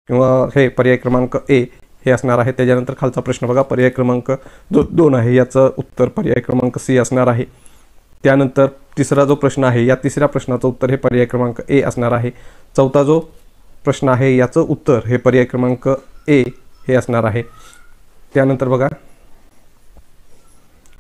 किंवा हे पर्याय क्रमांक ए हे असणार आहे। त्याच्यानंतर खालचा प्रश्न बघा, पर्याय क्रमांक जो 2 आहे याचं उत्तर पर्याय क्रमांक सी असणार आहे। त्यानंतर तिसरा जो प्रश्न आहे या तिसऱ्या प्रश्नाचं उत्तर हे पर्याय क्रमांक ए असणार आहे। चौथा जो प्रश्न आहे याचं उत्तर हे पर्याय क्रमांक ए हे असणार आहे। त्यानंतर बघा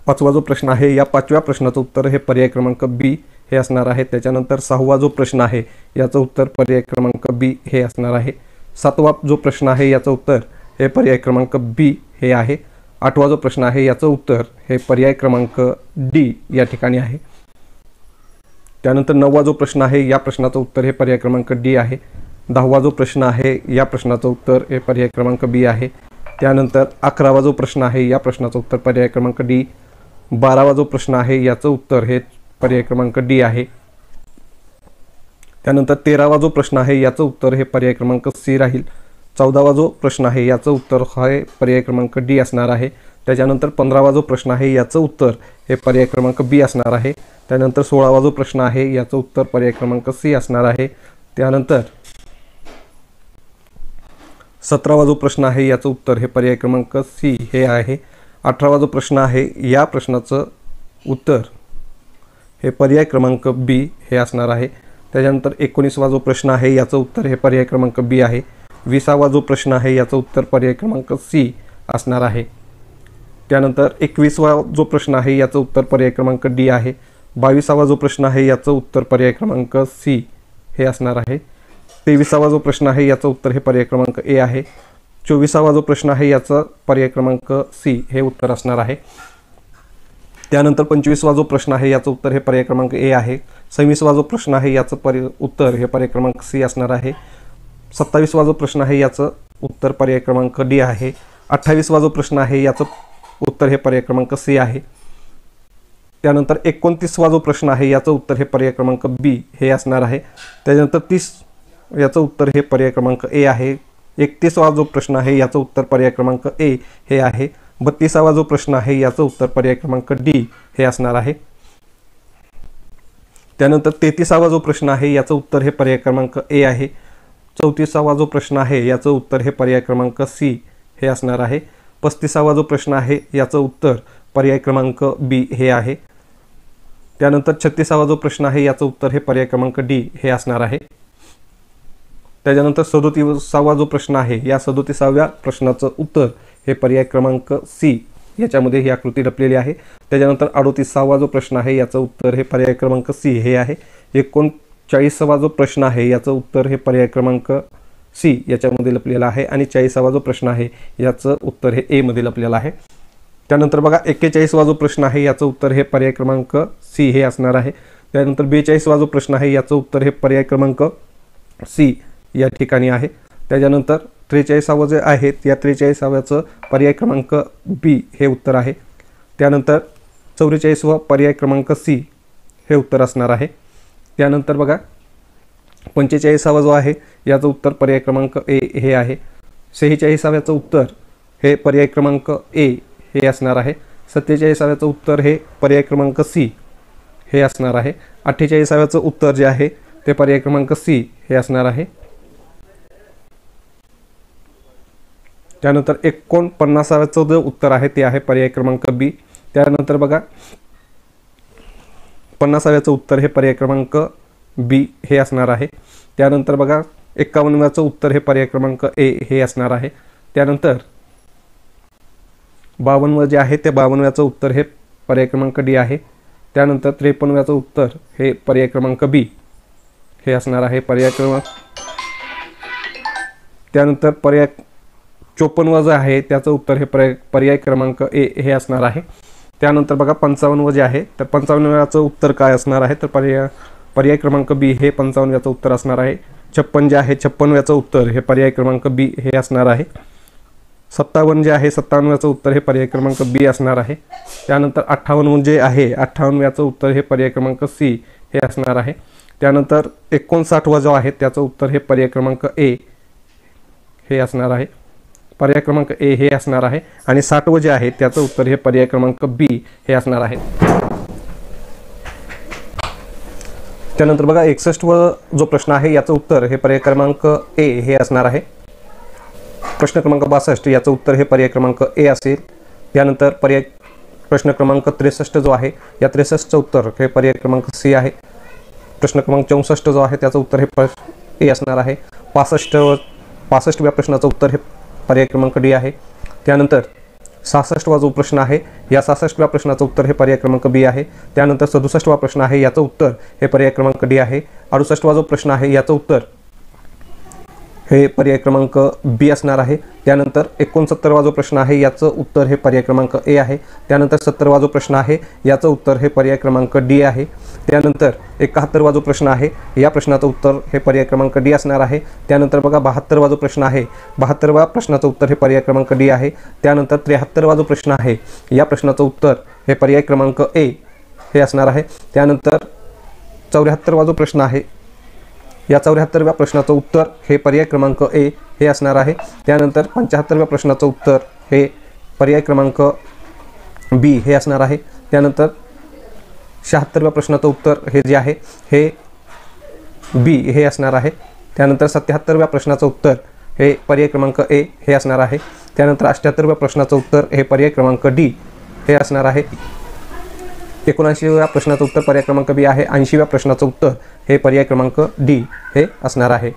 पाचवा जो प्रश्न आहे या पाचव्या प्रश्नाचं उत्तर हे पर्याय क्रमांक बी हे असणार आहे। त्याच्यानंतर सहावा जो प्रश्न आहे याचं उत्तर पर्याय क्रमांक बी हे असणार आहे। सातवा जो प्रश्न आहे याचं उत्तर हे पर्याय क्रमांक बी हे आहे। आठवा जो प्रश्न आहे याचं उत्तर हे पर्याय क्रमांक डी या ठिकाणी आहे। त्यानंतर नववा जो प्रश्न आहे या प्रश्नाचं उत्तर हे पर्याय क्रमांक डी आहे। दहावा जो प्रश्न आहे या प्रश्नाचं उत्तर हे पर्याय क्रमांक बी आहे। त्यानंतर 11वा जो प्रश्न आहे या प्रश्नाचं उत्तर पर्याय क्रमांक डी। 12वा जो प्रश्न आहे याचं उत्तर हे पर्याय क्रमांक डी आहे। त्यानंतर 13वा जो प्रश्न आहे याचं उत्तर हे पर्याय क्रमांक सी राहील। 14वा जो प्रश्न आहे याचं उत्तर हे पर्याय क्रमांक डी असणार आहे। त्याच्यानंतर 15वा जो प्रश्न आहे याचं उत्तर हे पर्याय क्रमांक बी असणार आहे। त्यानंतर 16वा जो प्रश्न आहे याचं उत्तर पर्याय क्रमांक सी असणार आहे। त्यानंतर 17वा जो प्रश्न आहे याचं उत्तर हे पर्याय क्रमांक सी हे आहे। 18वा जो प्रश्न आहे या प्रश्नाचं उत्तर हे पर्याय क्रमांक बी हे असणार आहे। त्याच्यानंतर 19वा जो प्रश्न आहे याचं उत्तर हे पर्याय क्रमांक बी आहे। 20वा जो प्रश्न आहे याचं उत्तर पर्याय क्रमांक सी असणार आहे। त्यानंतर 21वा जो प्रश्न आहे याचं उत्तर पर्याय क्रमांक डी आहे। 22वा जो प्रश्न आहे याचं उत्तर पर्याय क्रमांक सी हे असणार आहे। 23वा जो प्रश्न आहे याचं उत्तर हे पर्याय क्रमांक ए आहे। 24वा जो प्रश्न आहे याचं पर्याय क्रमांक सी हे उत्तर असणार आहे। त्यानंतर 25वा जो प्रश्न आहे याचं उत्तर हे पर्याय क्रमांक ए आहे। 26वा जो प्रश्न आहे याचं उत्तर हे पर्याय क्रमांक सी असणार आहे। 27वा जो प्रश्न आहे याचं उत्तर पर्याय क्रमांक डी आहे। 28वा जो प्रश्न आहे याचं उत्तर हे पर्याय क्रमांक सी आहे। त्यानंतर 29वा जो प्रश्न आहे याचं उत्तर हे पर्याय क्रमांक बी हे असणार आहे। त्यानंतर 30 याचं उत्तर हे पर्याय क्रमांक ए आहे। 31वा जो प्रश्न आहे याचं उत्तर पर्याय क्रमांक ए हे आहे। 32वा जो प्रश्न आहे याचं उत्तर पर्याय क्रमांक डी हे असणार आहे। त्यानंतर 33वा जो प्रश्न आहे याचं उत्तर हे पर्याय क्रमांक ए आहे। 34वा जो प्रश्न आहे याचं उत्तर हे पर्याय क्रमांक सी हे असणार आहे। 35वा जो प्रश्न आहे याचं उत्तर पर्याय क्रमांक बी हे आहे। त्यानंतर 36वा जो प्रश्न आहे याचं उत्तर हे पर्याय क्रमांक डी हे असणार आहे। त्याच्यानंतर 37वा जो प्रश्न आहे या 37व्या प्रश्नाचं उत्तर हे पर्याय क्रमांक सी याच्यामध्ये ही आकृती लपलेली आहे। त्याच्यानंतर 38वा जो प्रश्न आहे याचं उत्तर हे पर्याय क्रमांक सी हे आहे। 39वा जो प्रश्न आहे याचं उत्तर हे पर्याय क्रमांक सी याच्यामध्ये लपलेला आहे आणि 40वा जो प्रश्न आहे याचं उत्तर हे ए मध्ये लपलेलं आहे। त्यानंतर बघा 41वा जो प्रश्न आहे याचं उत्तर हे पर्याय क्रमांक सी हे असणार आहे। त्यानंतर 42वा जो प्रश्न आहे याचं उत्तर हे पर्याय क्रमांक सी या ठिकाणी आहे। त्याच्यानंतर 43वा जे आहे या 43व्याचं पर्याय क्रमांक बी हे उत्तर आहे। त्यानंतर 44वा पर्याय क्रमांक सी हे उत्तर असणार आहे। त्यानंतर बघा 45वा जो आहे याचं उत्तर पर्याय क्रमांक ए हे आहे। 46व्याचं उत्तर हे पर्याय क्रमांक ए हे असणार आहे। 47व्याचं उत्तर हे पर्याय क्रमांक सी हे असणार आहे। 48व्याचं उत्तर जे आहे ते पर्याय क्रमांक सी हे असणार आहे। त्यानंतर 49व्याचं जे उत्तर आहे ते आहे पर्याय क्रमांक बी। त्यानंतर बघा 50व्याचं उत्तर हे पर्याय क्रमांक बी हे असणार आहे। त्यानंतर बघा 51व्याचं उत्तर हे पर्याय क्रमांक ए हे असणार आहे। त्यानंतर 52 जे आहे ते 52व्याचं उत्तर हे पर्याय क्रमांक डी आहे। त्यानंतर 53व्याचं उत्तर हे पर्याय क्रमांक बी हे असणार आहे पर्याय क्रमांक। त्यानंतर पर्याय 54 जे आहे त्याचं उत्तर हे पर्याय क्रमांक ए हे असणार आहे। त्यानंतर बघा 55 जे आहे तर 55व्याचं उत्तर काय असणार आहे तर पर्याय क्रमांक बी हे 55व्याचं उत्तर असणार आहे। 56 जे आहे 56व्याचं उत्तर हे पर्याय क्रमांक बी हे असणार आहे। 57 जे आहे 57व्याचं उत्तर हे पर्याय क्रमांक बी असणार आहे। त्यानंतर 58 जे आहे 58व्याचं उत्तर हे पर्याय क्रमांक सी हे असणार आहे। त्यानंतर 59 जो आहे त्याचं उत्तर हे पर्याय क्रमांक ए हे असणार आहे। पर्याय क्रमांक ए हे असणार आहे आणि 60 जे आहे त्याचं उत्तर हे पर्याय क्रमांक बी हे असणार आहे। त्यानंतर बघा 61 जो प्रश्न आहे याचं उत्तर हे पर्याय क्रमांक ए हे असणार आहे। प्रश्न क्रमांक 62 याचं उत्तर हे पर्याय क्रमांक ए असेल. त्यानंतर प्रश्न क्रमांक 63 जो आहे या 63चं उत्तर हे पर्याय क्रमांक सी आहे. प्रश्न क्रमांक 64 जो आहे त्याचं उत्तर हे ए असणार आहे. 65व्या प्रश्नाचं उत्तर हे पर्याय क्रमांक डी आहे. त्यानंतर 66वा जो प्रश्न आहे या 66व्या प्रश्नाचं उत्तर हे पर्याय क्रमांक बी आहे. त्यानंतर 67वा प्रश्न आहे याचं उत्तर हे पर्याय क्रमांक डी आहे. 68वा जो प्रश्न आहे याचं उत्तर हे पर्याय क्रमांक बी असणार आहे. त्यानंतर 69वा जो प्रश्न आहे याचं उत्तर हे पर्याय क्रमांक ए आहे. त्यानंतर 70वा जो प्रश्न आहे याचं उत्तर हे पर्याय क्रमांक डी आहे. त्यानंतर 71वा जो प्रश्न आहे या प्रश्नाचं उत्तर हे पर्याय क्रमांक डी असणार आहे. त्यानंतर बघा 72वा जो प्रश्न आहे 72व्या प्रश्नाचं उत्तर हे पर्याय क्रमांक डी आहे. त्यानंतर 73वा जो प्रश्न आहे या प्रश्नाचं उत्तर हे पर्याय क्रमांक ए हे असणार आहे. त्यानंतर 74वा जो प्रश्न आहे या 74व्या प्रश्नाचं उत्तर हे पर्याय क्रमांक ए हे असणार आहे. त्यानंतर 75व्या प्रश्नाचं उत्तर हे पर्याय क्रमांक बी हे असणार आहे. त्यानंतर 76व्या प्रश्नाचं उत्तर हे जे आहे हे बी हे असणार आहे. त्यानंतर 77व्या प्रश्नाचं उत्तर हे पर्याय क्रमांक ए हे असणार आहे. त्यानंतर 78व्या प्रश्नाचं उत्तर हे पर्याय क्रमांक डी हे असणार आहे. 79व्या प्रश्नाचं उत्तर पर्याय क्रमांक बी आहे. 80व्या प्रश्नाचं उत्तर हे पर्याय क्रमांक डी हे असणार आहे.